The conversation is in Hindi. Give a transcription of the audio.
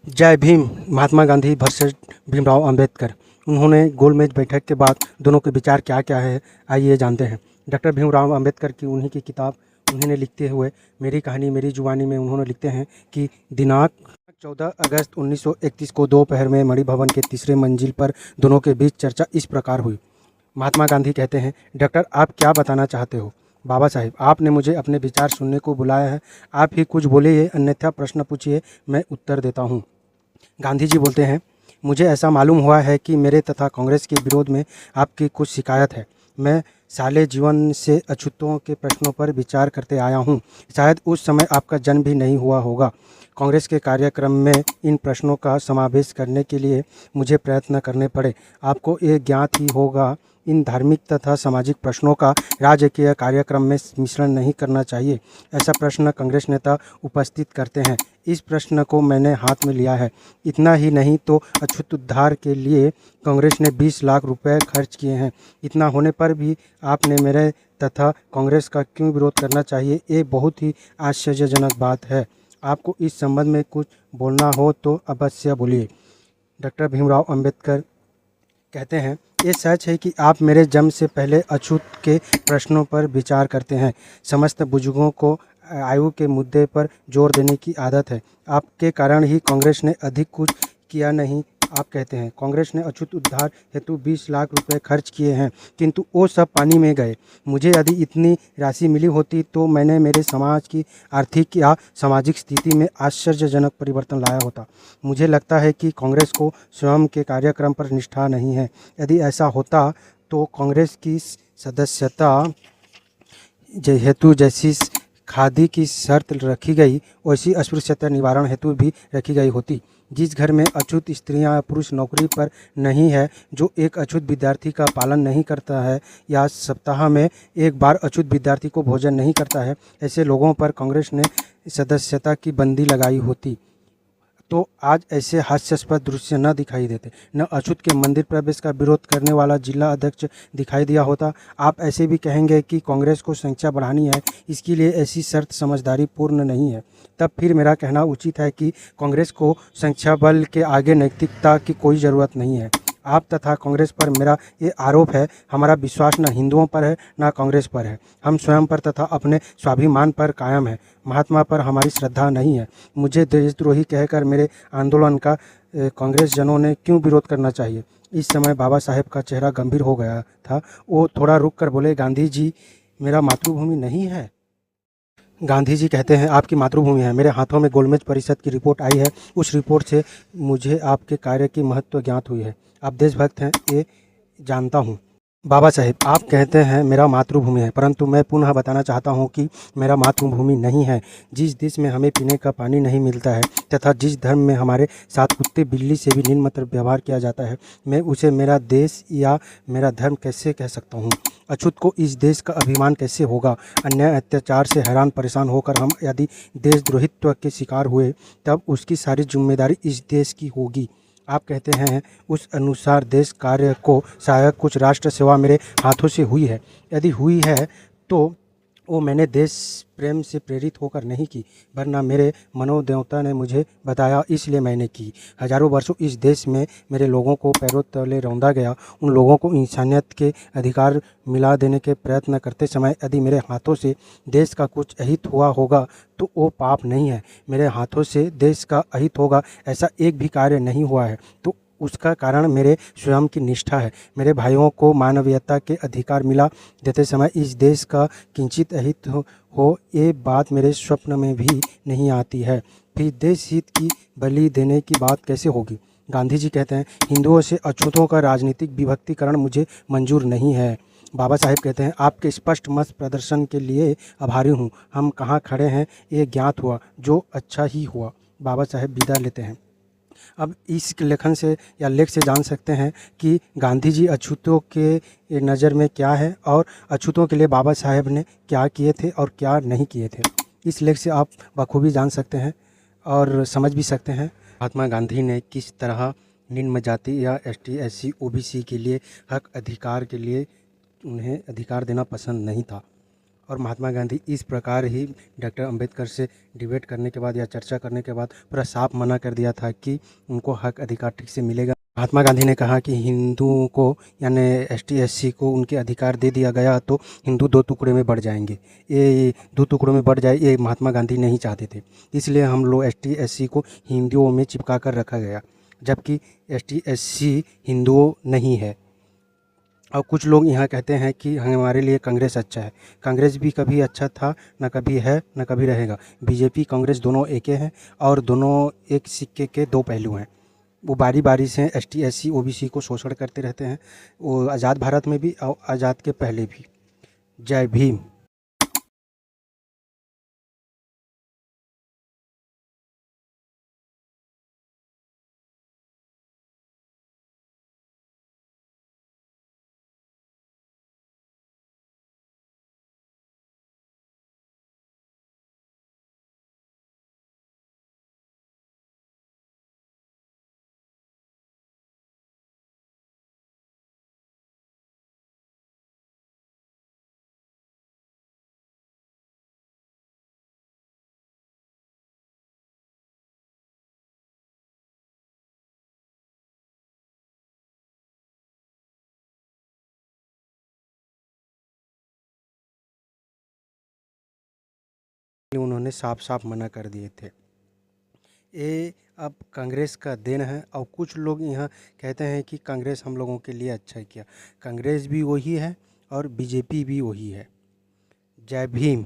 जय भीम। महात्मा गांधी वर्सेस भीमराव अंबेडकर। उन्होंने गोलमेज बैठक के बाद दोनों के विचार क्या क्या है, आइए जानते हैं। डॉक्टर भीमराव अंबेडकर की उन्हीं की किताब उन्होंने लिखते हुए मेरी कहानी मेरी जुबानी में उन्होंने लिखते हैं कि दिनांक 14 अगस्त 1931 को दोपहर में मणि भवन के तीसरे मंजिल पर दोनों के बीच चर्चा इस प्रकार हुई। महात्मा गांधी कहते हैं, डॉक्टर आप क्या बताना चाहते हो? बाबा साहिब, आपने मुझे अपने विचार सुनने को बुलाया है, आप ही कुछ बोलिए, अन्यथा प्रश्न पूछिए, मैं उत्तर देता हूँ। गांधी जी बोलते हैं, मुझे ऐसा मालूम हुआ है कि मेरे तथा कांग्रेस के विरोध में आपकी कुछ शिकायत है। मैं साले जीवन से अछूतों के प्रश्नों पर विचार करते आया हूँ। शायद उस समय आपका जन्म भी नहीं हुआ होगा। कांग्रेस के कार्यक्रम में इन प्रश्नों का समावेश करने के लिए मुझे प्रयत्न करने पड़े। आपको ये ज्ञात ही होगा, इन धार्मिक तथा सामाजिक प्रश्नों का राजकीय कार्यक्रम में मिश्रण नहीं करना चाहिए। ऐसा प्रश्न कांग्रेस नेता उपस्थित करते हैं। इस प्रश्न को मैंने हाथ में लिया है। इतना ही नहीं तो अछूत उद्धार के लिए कांग्रेस ने 20 लाख रुपए खर्च किए हैं। इतना होने पर भी आपने मेरे तथा कांग्रेस का क्यों विरोध करना चाहिए? ये बहुत ही आश्चर्यजनक बात है। आपको इस संबंध में कुछ बोलना हो तो अवश्य बोलिए। डॉक्टर भीमराव अंबेडकर कहते हैं, ये सच है कि आप मेरे जन्म से पहले अछूत के प्रश्नों पर विचार करते हैं। समस्त बुजुर्गों को आयु के मुद्दे पर जोर देने की आदत है। आपके कारण ही कांग्रेस ने अधिक कुछ किया नहीं। आप कहते हैं, कांग्रेस ने अछूत उद्धार हेतु 20 लाख रुपए खर्च किए हैं, किंतु वो सब पानी में गए। मुझे यदि इतनी राशि मिली होती तो मैंने मेरे समाज की आर्थिक या सामाजिक स्थिति में आश्चर्यजनक परिवर्तन लाया होता। मुझे लगता है कि कांग्रेस को स्वयं के कार्यक्रम पर निष्ठा नहीं है। यदि ऐसा होता तो कांग्रेस की सदस्यता हेतु जैसी खादी की शर्त रखी गई, वैसी अस्पृश्यता निवारण हेतु भी रखी गई होती। जिस घर में अछूत स्त्रियां या पुरुष नौकरी पर नहीं है, जो एक अछूत विद्यार्थी का पालन नहीं करता है या सप्ताह में एक बार अछूत विद्यार्थी को भोजन नहीं करता है, ऐसे लोगों पर कांग्रेस ने सदस्यता की बंदी लगाई होती तो आज ऐसे हास्यास्पद दृश्य न दिखाई देते। न अछूत के मंदिर प्रवेश का विरोध करने वाला जिला अध्यक्ष दिखाई दिया होता। आप ऐसे भी कहेंगे कि कांग्रेस को संख्या बढ़ानी है, इसके लिए ऐसी शर्त समझदारी पूर्ण नहीं है। तब फिर मेरा कहना उचित है कि कांग्रेस को संख्या बल के आगे नैतिकता की कोई ज़रूरत नहीं है। आप तथा कांग्रेस पर मेरा ये आरोप है, हमारा विश्वास न हिंदुओं पर है न कांग्रेस पर है। हम स्वयं पर तथा अपने स्वाभिमान पर कायम है। महात्मा पर हमारी श्रद्धा नहीं है। मुझे देशद्रोही कहकर मेरे आंदोलन का कांग्रेस जनों ने क्यों विरोध करना चाहिए? इस समय बाबा साहेब का चेहरा गंभीर हो गया था। वो थोड़ा रुक कर बोले, गांधी जी, मेरा मातृभूमि नहीं है। गांधी जी कहते हैं, आपकी मातृभूमि है। मेरे हाथों में गोलमेज परिषद की रिपोर्ट आई है। उस रिपोर्ट से मुझे आपके कार्य की महत्व ज्ञात हुई है। आप देशभक्त हैं, ये जानता हूँ। बाबा साहेब, आप कहते हैं मेरा मातृभूमि है, परंतु मैं पुनः बताना चाहता हूँ कि मेरा मातृभूमि नहीं है। जिस देश में हमें पीने का पानी नहीं मिलता है तथा जिस धर्म में हमारे साथ कुत्ते बिल्ली से भी निम्नतर व्यवहार किया जाता है, मैं उसे मेरा देश या मेरा धर्म कैसे कह सकता हूँ? अछूत को इस देश का अभिमान कैसे होगा? अन्याय अत्याचार से हैरान परेशान होकर हम यदि देशद्रोहित्व के शिकार हुए, तब उसकी सारी जिम्मेदारी इस देश की होगी। आप कहते हैं, उस अनुसार देश कार्य को शायद कुछ राष्ट्र सेवा मेरे हाथों से हुई है। यदि हुई है तो वो मैंने देश प्रेम से प्रेरित होकर नहीं की, वरना मेरे मनोदेवता ने मुझे बताया, इसलिए मैंने की। हजारों वर्षों इस देश में मेरे लोगों को पैरों तले रौंदा गया। उन लोगों को इंसानियत के अधिकार मिला देने के प्रयत्न करते समय यदि मेरे हाथों से देश का कुछ अहित हुआ होगा तो वो पाप नहीं है। मेरे हाथों से देश का अहित होगा ऐसा एक भी कार्य नहीं हुआ है, तो उसका कारण मेरे स्वयं की निष्ठा है। मेरे भाइयों को मानवीयता के अधिकार मिला देते समय इस देश का किंचित अहित हो ये बात मेरे स्वप्न में भी नहीं आती है। फिर देश हित की बलि देने की बात कैसे होगी? गांधी जी कहते हैं, हिंदुओं से अछूतों का राजनीतिक विभक्तिकरण मुझे मंजूर नहीं है। बाबा साहेब कहते हैं, आपके स्पष्ट मत प्रदर्शन के लिए आभारी हूँ। हम कहाँ खड़े हैं ये ज्ञात हुआ, जो अच्छा ही हुआ। बाबा साहेब विदा लेते हैं। अब इस लेखन से या लेख से जान सकते हैं कि गांधी जी अछूतों के नज़र में क्या है और अछूतों के लिए बाबा साहेब ने क्या किए थे और क्या नहीं किए थे। इस लेख से आप बखूबी जान सकते हैं और समझ भी सकते हैं महात्मा गांधी ने किस तरह निम्न जाति या ST SC OBC के लिए हक अधिकार के लिए उन्हें अधिकार देना पसंद नहीं था और महात्मा गांधी इस प्रकार ही डॉक्टर अंबेडकर से डिबेट करने के बाद या चर्चा करने के बाद पूरा साफ मना कर दिया था कि उनको हक अधिकार ठीक से मिलेगा। महात्मा गांधी ने कहा कि हिंदुओं को यानी ST SC को उनके अधिकार दे दिया गया तो हिंदू दो टुकड़े में बढ़ जाएंगे। ये दो टुकड़ों में बढ़ जाए ये महात्मा गांधी नहीं चाहते थे, इसलिए हम लोग ST SC को हिंदुओं में चिपका कर रखा गया, जबकि ST SC हिंदुओं नहीं है। और कुछ लोग यहाँ कहते हैं कि हमारे लिए कांग्रेस अच्छा है। कांग्रेस भी कभी अच्छा था, न कभी है, न कभी रहेगा। BJP कांग्रेस दोनों एक हैं और दोनों एक सिक्के के दो पहलू हैं। वो बारी बारी से ST SC OBC को शोषण करते रहते हैं, वो आज़ाद भारत में भी और आज़ाद के पहले भी। जय भीम। उन्होंने साफ साफ मना कर दिए थे। ये अब कांग्रेस का देन है। और कुछ लोग यहाँ कहते हैं कि कांग्रेस हम लोगों के लिए अच्छा किया। कांग्रेस भी वही है और BJP भी वही है। जय भीम।